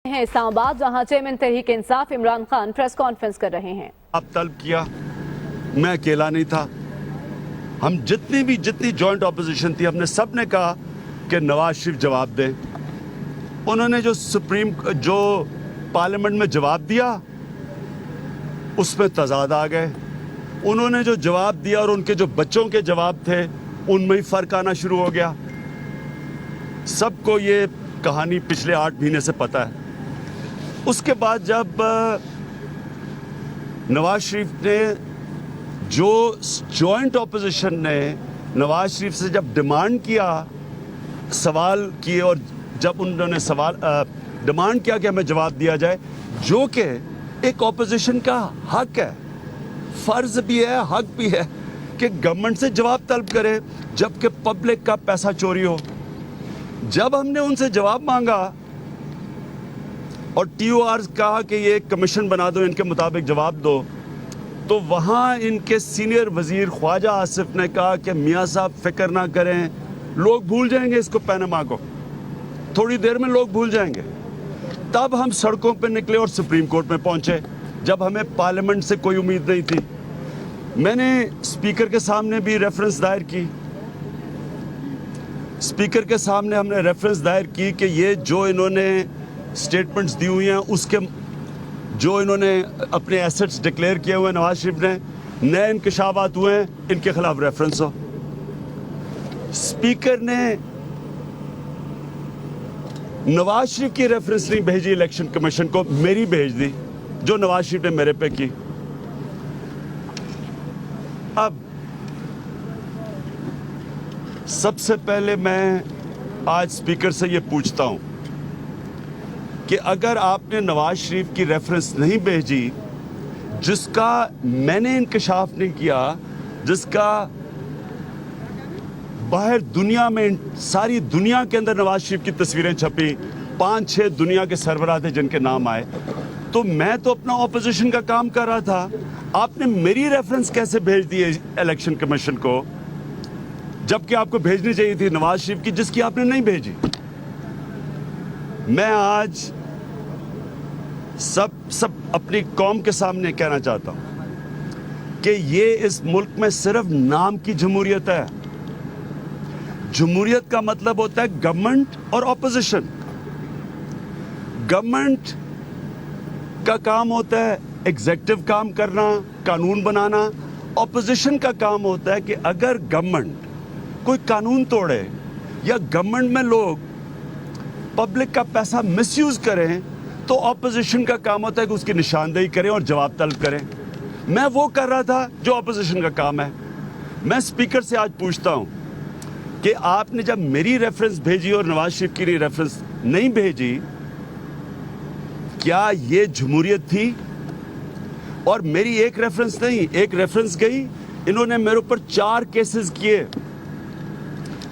ہیں اسلام آباد جہاں chairman Tehreek Insaf Imran Khan press conference کر رہے ہیں۔ آپ طلب کیا، میں اکیلا نہیں تھا، ہم جتنی جوائنٹ اپوزیشن تھی ہم نے سب نے کہا کہ نواز شریف جواب دیں۔ انہوں نے جو پارلیمنٹ میں جواب دیا اس میں تضاد آ گئے۔ انہوں نے جو جواب دیا اور ان کے جو بچوں کے جواب تھے ان میں ہی فرق آنا شروع ہو گیا۔ سب کو یہ کہانی پچھلے 8 مہینے سے پتہ ہے۔ اس کے بعد جب نواز شریف نے جو جوائنٹ اپوزیشن نے نواز شریف سے جب ڈیمانڈ کیا، سوال کیے، اور جب انہوں نے ڈیمانڈ کیا کہ ہمیں جواب دیا جائے، جو کہ ایک اپوزیشن کا حق ہے، فرض بھی ہے، حق بھی ہے کہ گورنمنٹ سے جواب طلب کرے جبکہ پبلک کا پیسہ چوری ہو۔ جب ہم نے ان سے جواب مانگا اور ٹی او آر کہا کہ یہ ایک کمیشن بنا دو، ان کے مطابق جواب دو، تو وہاں ان کے سینئر وزیر خواجہ آصف نے کہا کہ میاں صاحب فکر نہ کریں، لوگ بھول جائیں گے اس کو، پینما کو تھوڑی دیر میں لوگ بھول جائیں گے۔ تب ہم سڑکوں پہ نکلے اور سپریم کورٹ میں پہنچے جب ہمیں پارلیمنٹ سے کوئی امید نہیں تھی۔ میں نے اسپیکر کے سامنے بھی ریفرنس دائر کی، اسپیکر کے سامنے ہم نے ریفرنس دائر کی کہ یہ جو انہوں نے سٹیٹمنٹس دی ہوئی ہیں، اس کے جو انہوں نے اپنے ایسٹس ڈکلیئر کیے ہوئے نواز شریف نے، نئے انکشافات ہوئے ہیں، ان کے خلاف ریفرنس ہو۔ اسپیکر نے نواز شریف کی ریفرنس نہیں بھیجی الیکشن کمیشن کو، میری بھیج دی جو نواز شریف نے میرے پہ کی۔ اب سب سے پہلے میں آج اسپیکر سے یہ پوچھتا ہوں کہ اگر آپ نے نواز شریف کی ریفرنس نہیں بھیجی جس کا میں نے انکشاف نہیں کیا، جس کا باہر دنیا میں ساری دنیا کے اندر نواز شریف کی تصویریں چھپی، 5-6 دنیا کے سربراہ تھے جن کے نام آئے، تو میں تو اپنا اپوزیشن کا کام کر رہا تھا، آپ نے میری ریفرنس کیسے بھیج دی الیکشن کمیشن کو جبکہ آپ کو بھیجنی چاہیے تھی نواز شریف کی جس کی آپ نے نہیں بھیجی۔ میں آج سب اپنی قوم کے سامنے کہنا چاہتا ہوں کہ یہ اس ملک میں صرف نام کی جمہوریت ہے۔ جمہوریت کا مطلب ہوتا ہے گورنمنٹ اور اپوزیشن۔ گورنمنٹ کا کام ہوتا ہے ایگزیکٹو کام کرنا، قانون بنانا۔ اپوزیشن کا کام ہوتا ہے کہ اگر گورنمنٹ کوئی قانون توڑے یا گورنمنٹ میں لوگ پبلک کا پیسہ مس یوز کریں تو اپوزیشن کا کام ہوتا ہے کہ اس کی نشاندہی کریں اور جواب طلب کریں۔ میں وہ کر رہا تھا جو اپوزیشن کا کام ہے۔ میں اسپیکر سے آج پوچھتا ہوں کہ آپ نے جب میری ریفرنس بھیجی اور نواز شریف کی ریفرنس نہیں بھیجی، کیا یہ جمہوریت تھی؟ اور میری ایک ریفرنس نہیں، ایک ریفرنس گئی، انہوں نے میرے اوپر 4 کیسز کیے،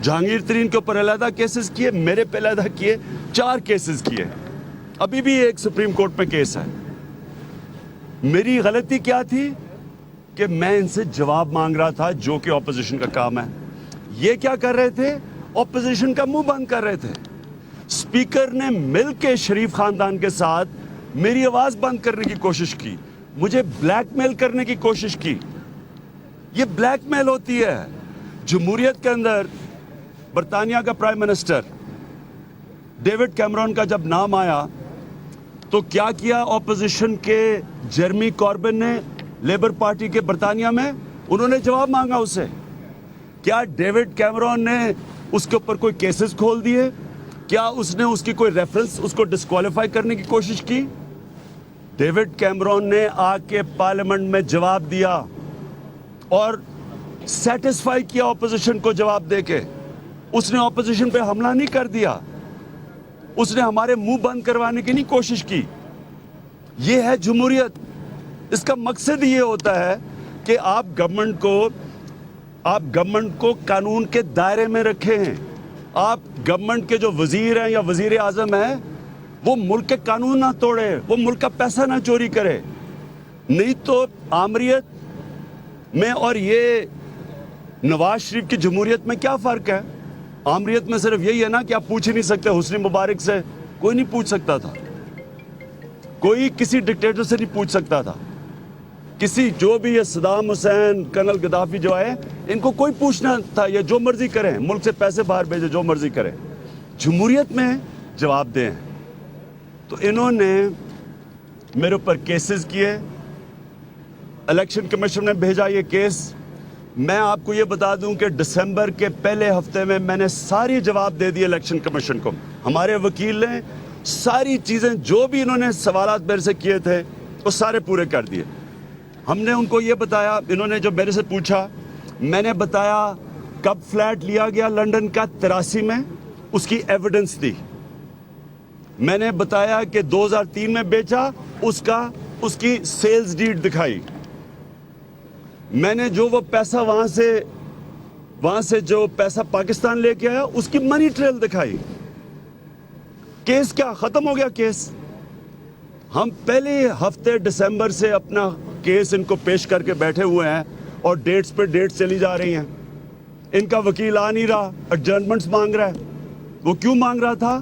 جہانگیر ترین کے اوپر علیحدہ کیسز کیے، میرے پہ علیحدہ کیے، 4 کیسز کیے، ابھی بھی ایک سپریم کورٹ میں کیس ہے۔ میری غلطی کیا تھی کہ میں ان سے جواب مانگ رہا تھا جو کہ اپوزیشن کا کام ہے۔ یہ کیا کر رہے تھے؟ اپوزیشن کا منہ بند کر رہے تھے۔ اسپیکر نے مل کے شریف خاندان کے ساتھ میری آواز بند کرنے کی کوشش کی، مجھے بلیک میل کرنے کی کوشش کی۔ یہ بلیک میل ہوتی ہے جمہوریت کے اندر۔ برطانیہ کا پرائم منسٹر ڈیوڈ کیمرون کا جب نام آیا تو کیا کیا اپوزیشن کے جیرمی کوربن نے لیبر پارٹی کے برطانیہ میں؟ انہوں نے جواب مانگا اس سے۔ کیا ڈیوڈ کیمرون نے اس کے اوپر کوئی کیسز کھول دیے؟ کیا اس نے اس کی کوئی ریفرنس اس کو ڈسکوالیفائی کرنے کی کوشش کی؟ ڈیوڈ کیمرون نے آ کے پارلیمنٹ میں جواب دیا اور سیٹسفائی کیا اپوزیشن کو جواب دے کے۔ اس نے اپوزیشن پہ حملہ نہیں کر دیا، اس نے ہمارے منہ بند کروانے کی نہیں کوشش کی۔ یہ ہے جمہوریت۔ اس کا مقصد یہ ہوتا ہے کہ آپ گورنمنٹ کو قانون کے دائرے میں رکھیں۔ آپ گورنمنٹ کے جو وزیر ہیں یا وزیر اعظم ہیں وہ ملک کے قانون نہ توڑے، وہ ملک کا پیسہ نہ چوری کرے، نہیں تو آمریت میں اور یہ نواز شریف کی جمہوریت میں کیا فرق ہے؟ آمریت میں صرف یہی ہے نا کہ آپ پوچھ ہی نہیں سکتے، حسنی مبارک سے کوئی نہیں پوچھ سکتا تھا۔ کوئی کسی ڈکٹیٹر سے نہیں پوچھ سکتا تھا. کسی جو بھی یہ صدام حسین کرنل گدافی جو آئے ان کو کوئی پوچھنا تھا یہ جو مرضی کریں, ملک سے پیسے باہر بھیجے جو مرضی کریں, جمہوریت میں جواب دیں. تو انہوں نے میرے اوپر کیسز کیے, الیکشن کمیشن نے بھیجا یہ کیس. میں آپ کو یہ بتا دوں کہ دسمبر کے پہلے ہفتے میں میں نے ساری جواب دے دیے الیکشن کمیشن کو. ہمارے وکیل نے ساری چیزیں جو بھی انہوں نے سوالات میرے سے کیے تھے وہ سارے پورے کر دیے. ہم نے ان کو یہ بتایا, انہوں نے جو میرے سے پوچھا میں نے بتایا کب فلیٹ لیا گیا لنڈن کا 83 میں, اس کی ایویڈنس دی. میں نے بتایا کہ 2003 میں بیچا, اس کی سیلز ڈیڈ دکھائی. میں نے جو وہ پیسہ وہاں سے جو پیسہ پاکستان لے کے آیا اس کی منی ٹریل دکھائی. کیس کیا ختم ہو گیا کیس. ہم پہلے ہفتے دسمبر سے اپنا کیس ان کو پیش کر کے بیٹھے ہوئے ہیں اور ڈیٹس پہ ڈیٹس چلی جا رہی ہیں. ان کا وکیل آ نہیں رہا, ایڈجرنمنٹس مانگ رہا ہے. وہ کیوں مانگ رہا تھا؟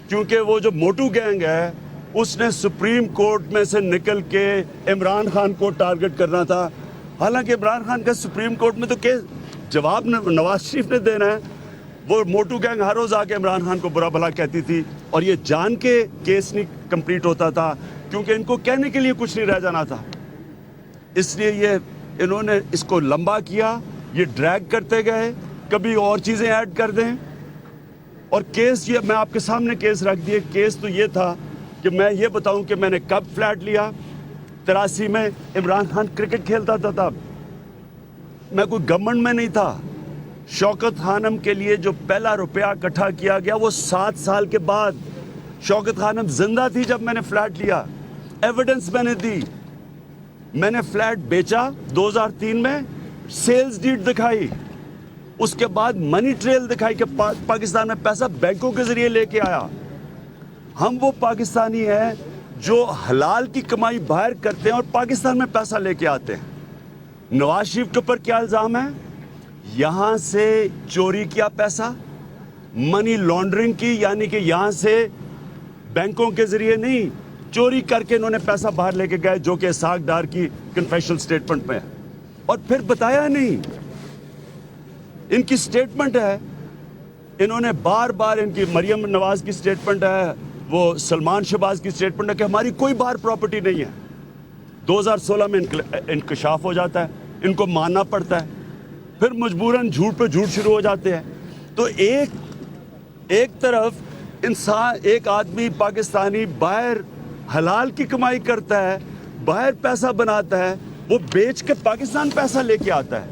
کیونکہ وہ جو موٹو گینگ ہے اس نے سپریم کورٹ میں سے نکل کے عمران خان کو ٹارگٹ کرنا تھا. حالانکہ عمران خان کا سپریم کورٹ میں تو کیس جواب نواز شریف نے دینا ہے. وہ موٹو گینگ ہر روز آ کے عمران خان کو برا بھلا کہتی تھی اور یہ جان کے کیس نہیں کمپلیٹ ہوتا تھا کیونکہ ان کو کہنے کے لیے کچھ نہیں رہ جانا تھا. اس لیے انہوں نے اس کو لمبا کیا, یہ ڈریگ کرتے گئے, کبھی اور چیزیں ایڈ کر دیں. اور کیس یہ میں آپ کے سامنے کیس رکھ دیے. کیس تو یہ تھا کہ میں یہ بتاؤں کہ میں نے کب فلیٹ لیا. 83 میں عمران خان کرکٹ کھیلتا تھا تب, میں کوئی گورنمنٹ میں نہیں تھا. شوکت خانم کے لیے جو پہلا روپیہ اکٹھا کیا گیا وہ 7 سال کے بعد. شوکت خانم زندہ تھی جب میں نے فلیٹ لیا, ایویڈنس میں نے دی. میں نے فلیٹ بیچا 2003 میں, سیلز ڈیڈ دکھائی, اس کے بعد منی ٹریل دکھائی کہ پاکستان میں پیسہ بینکوں کے ذریعے لے کے آیا. ہم وہ پاکستانی ہیں جو حلال کی کمائی باہر کرتے ہیں اور پاکستان میں پیسہ لے کے آتے ہیں. نواز شریف کے اوپر کیا الزام ہے؟ یہاں سے چوری کیا پیسہ, منی لانڈرنگ کی, یعنی کہ یہاں سے بینکوں کے ذریعے نہیں, چوری کر کے انہوں نے پیسہ باہر لے کے گئے, جو کہ اسحاق ڈار کی کنفیشنل سٹیٹمنٹ میں ہے. اور پھر بتایا نہیں, ان کی سٹیٹمنٹ ہے, انہوں نے بار بار, ان کی مریم نواز کی سٹیٹمنٹ ہے, وہ سلمان شہباز کی سٹیٹمنٹ ہے کہ ہماری کوئی باہر پراپرٹی نہیں ہے. 2016 میں انکشاف ہو جاتا ہے, ان کو ماننا پڑتا ہے, پھر مجبوراً جھوٹ پہ جھوٹ شروع ہو جاتے ہیں. تو ایک طرف انسان, ایک آدمی پاکستانی باہر حلال کی کمائی کرتا ہے, باہر پیسہ بناتا ہے, وہ بیچ کے پاکستان پیسہ لے کے آتا ہے,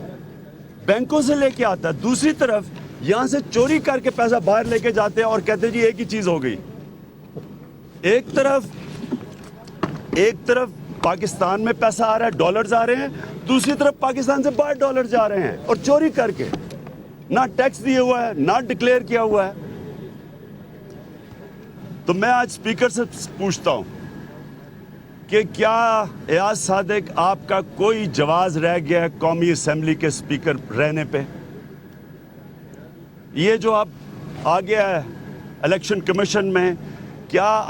بینکوں سے لے کے آتا ہے. دوسری طرف یہاں سے چوری کر کے پیسہ باہر لے کے جاتے ہیں اور کہتے ہیں جی ایک ہی چیز ہو گئی. ایک طرف پاکستان میں پیسہ آ رہا ہے, ڈالرز آ رہے ہیں, دوسری طرف پاکستان سے باہر ڈالر جا رہے ہیں اور چوری کر کے, نہ ٹیکس دیے ہوا ہے, نہ ڈکلیئر کیا ہوا ہے. تو میں آج اسپیکر سے پوچھتا ہوں کہ کیا ایاز صادق آپ کا کوئی جواز رہ گیا ہے قومی اسمبلی کے اسپیکر رہنے پہ؟ یہ جو اب آ گیا ہے الیکشن کمیشن میں, کیا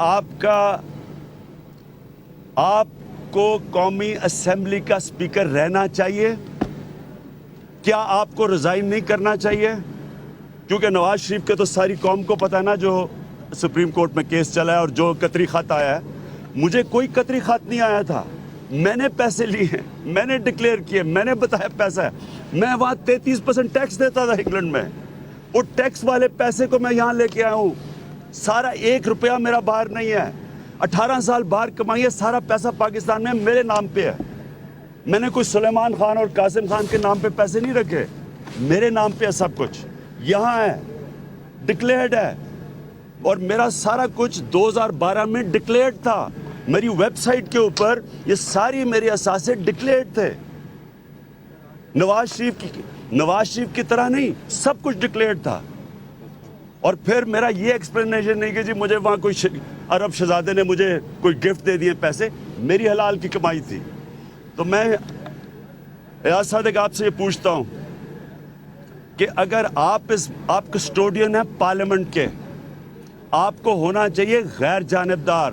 آپ کو قومی اسمبلی کا اسپیکر رہنا چاہیے؟ کیا آپ کو ریزائن نہیں کرنا چاہیے؟ کیونکہ نواز شریف کے تو ساری قوم کو پتہ ہے نا جو سپریم کورٹ میں کیس چلا ہے اور جو قطری خط آیا ہے. مجھے کوئی قطری خط نہیں آیا تھا, میں نے پیسے لیے ہیں, میں نے ڈکلیئر کیے, میں نے بتایا پیسہ ہے. میں وہاں 33% ٹیکس دیتا تھا انگلینڈ میں, وہ ٹیکس والے پیسے کو میں یہاں لے کے آیا ہوں. سارا 1 روپیہ میرا باہر نہیں ہے, 18 سال باہر کمائی ہے, سارا پیسہ پاکستان میں میرے نام پہ ہے. میں نے کوئی سلیمان خان اور قاسم خان کے نام پہ پیسے نہیں رکھے, میرے نام پہ ہے سب کچھ, یہاں ہے, ڈکلیئرڈ ہے. اور میرا سارا کچھ 2012 میں ڈکلیئرڈ تھا. میری ویب سائٹ کے اوپر یہ ساری میرے اثاثے ڈکلیئرڈ تھے. نواز شریف کی طرح نہیں, سب کچھ ڈکلیئرڈ تھا. اور پھر میرا یہ ایکسپلینیشن نہیں کہ جی مجھے وہاں کوئی عرب شہزادے نے مجھے کوئی گفٹ دے دیے پیسے, میری حلال کی کمائی تھی. تو میں ایاز صادق آپ سے یہ پوچھتا ہوں کہ اگر آپ کسٹوڈین ہیں پارلیمنٹ کے, آپ کو ہونا چاہیے غیر جانبدار.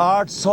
800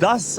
10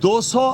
200